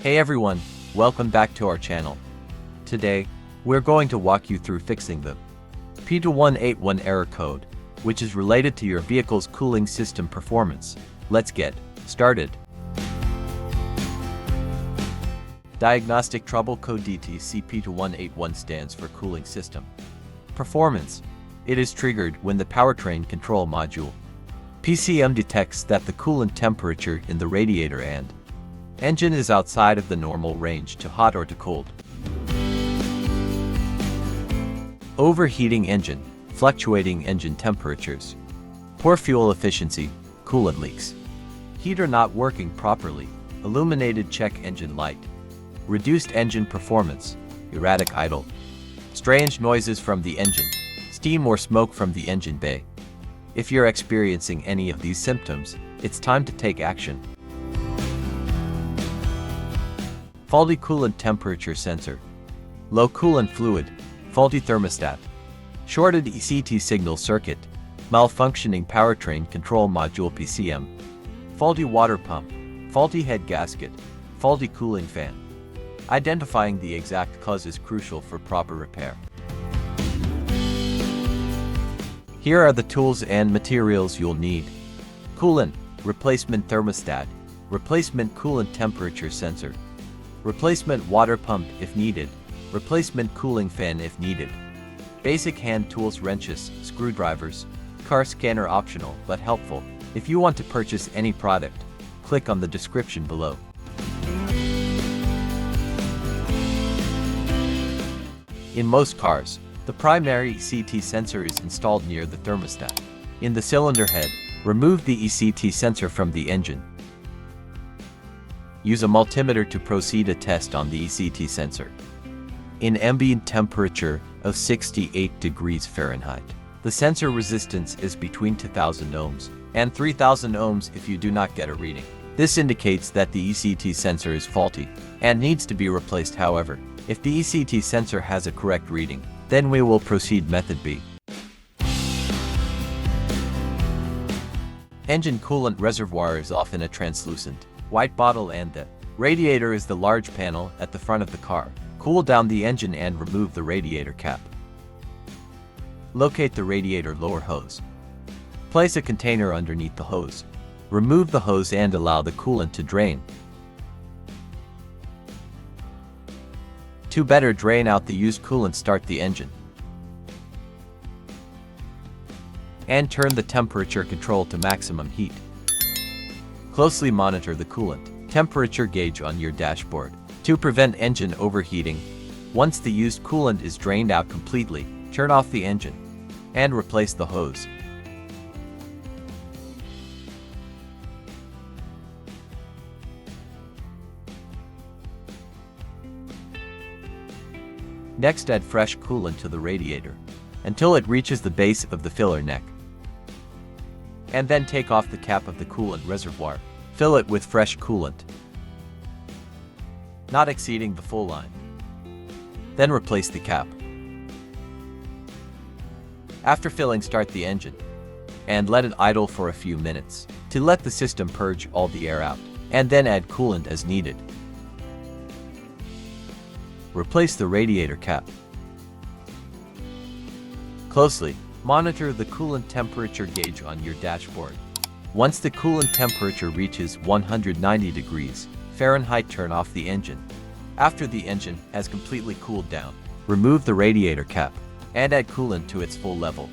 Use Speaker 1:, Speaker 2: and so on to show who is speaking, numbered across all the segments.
Speaker 1: Hey everyone, welcome back to our channel. Today, we're going to walk you through fixing the P2181 error code, which is related to your vehicle's cooling system performance. Let's get started. Diagnostic trouble code DTC P2181 stands for cooling system performance. It is triggered when the powertrain control module PCM detects that the coolant temperature in the radiator and engine is outside of the normal range to hot or to cold. Overheating engine, fluctuating engine temperatures, poor fuel efficiency, coolant leaks, heater not working properly, illuminated check engine light, reduced engine performance, erratic idle, strange noises from the engine, steam or smoke from the engine bay. If you're experiencing any of these symptoms, it's time to take action. Faulty coolant temperature sensor, low coolant fluid, faulty thermostat, shorted ECT signal circuit, malfunctioning powertrain control module PCM, faulty water pump, faulty head gasket, faulty cooling fan. Identifying the exact cause is crucial for proper repair. Here are the tools and materials you'll need. Coolant, replacement thermostat, replacement coolant temperature sensor, replacement water pump if needed, replacement cooling fan if needed. Basic hand tools, wrenches, screwdrivers, car scanner optional but helpful. If you want to purchase any product, click on the description below. In most cars, the primary ECT sensor is installed near the thermostat. In the cylinder head, remove the ECT sensor from the engine. Use a multimeter to proceed a test on the ECT sensor. In ambient temperature of 68 degrees Fahrenheit, the sensor resistance is between 2000 ohms and 3000 ohms if you do not get a reading. This indicates that the ECT sensor is faulty and needs to be replaced. However, if the ECT sensor has a correct reading, then we will proceed method B. Engine coolant reservoir is often a translucent white bottle and the radiator is the large panel at the front of the car. Cool down the engine and remove the radiator cap. Locate the radiator lower hose. Place a container underneath the hose. Remove the hose and allow the coolant to drain. To better drain out the used coolant, start the engine and turn the temperature control to maximum heat. Closely monitor the coolant temperature gauge on your dashboard to prevent engine overheating. Once the used coolant is drained out completely, turn off the engine and replace the hose. Next, add fresh coolant to the radiator until it reaches the base of the filler neck. And then take off the cap of the coolant reservoir. Fill it with fresh coolant, not exceeding the full line. Then replace the cap. After filling, start the engine and let it idle for a few minutes to let the system purge all the air out, and then add coolant as needed. Replace the radiator cap. Closely monitor the coolant temperature gauge on your dashboard. Once the coolant temperature reaches 190 degrees Fahrenheit, turn off the engine. After the engine has completely cooled down, remove the radiator cap and add coolant to its full level.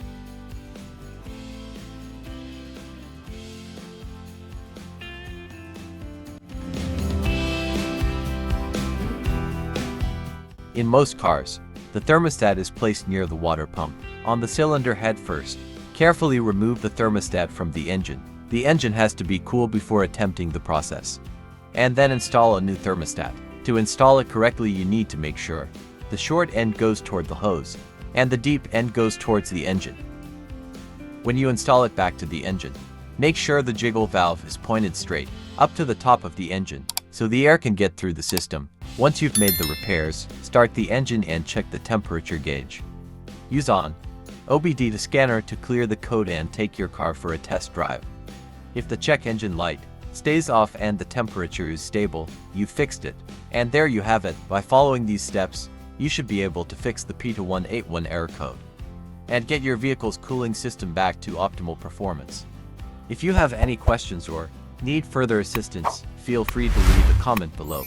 Speaker 1: In most cars, the thermostat is placed near the water pump on the cylinder head first. Carefully remove the thermostat from the engine. The engine has to be cool before attempting the process. And then install a new thermostat. To install it correctly, you need to make sure the short end goes toward the hose and the deep end goes towards the engine. When you install it back to the engine, make sure the jiggle valve is pointed straight up to the top of the engine so the air can get through the system. Once you've made the repairs, start the engine and check the temperature gauge. Use on OBD to scanner to clear the code and take your car for a test drive. If the check engine light stays off and the temperature is stable, you fixed it. And there you have it. By following these steps, you should be able to fix the P2181 error code and get your vehicle's cooling system back to optimal performance. If you have any questions or need further assistance, feel free to leave a comment below.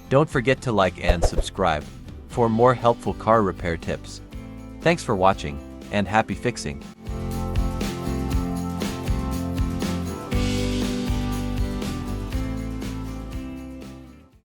Speaker 1: Don't forget to like and subscribe for more helpful car repair tips. Thanks for watching, and happy fixing!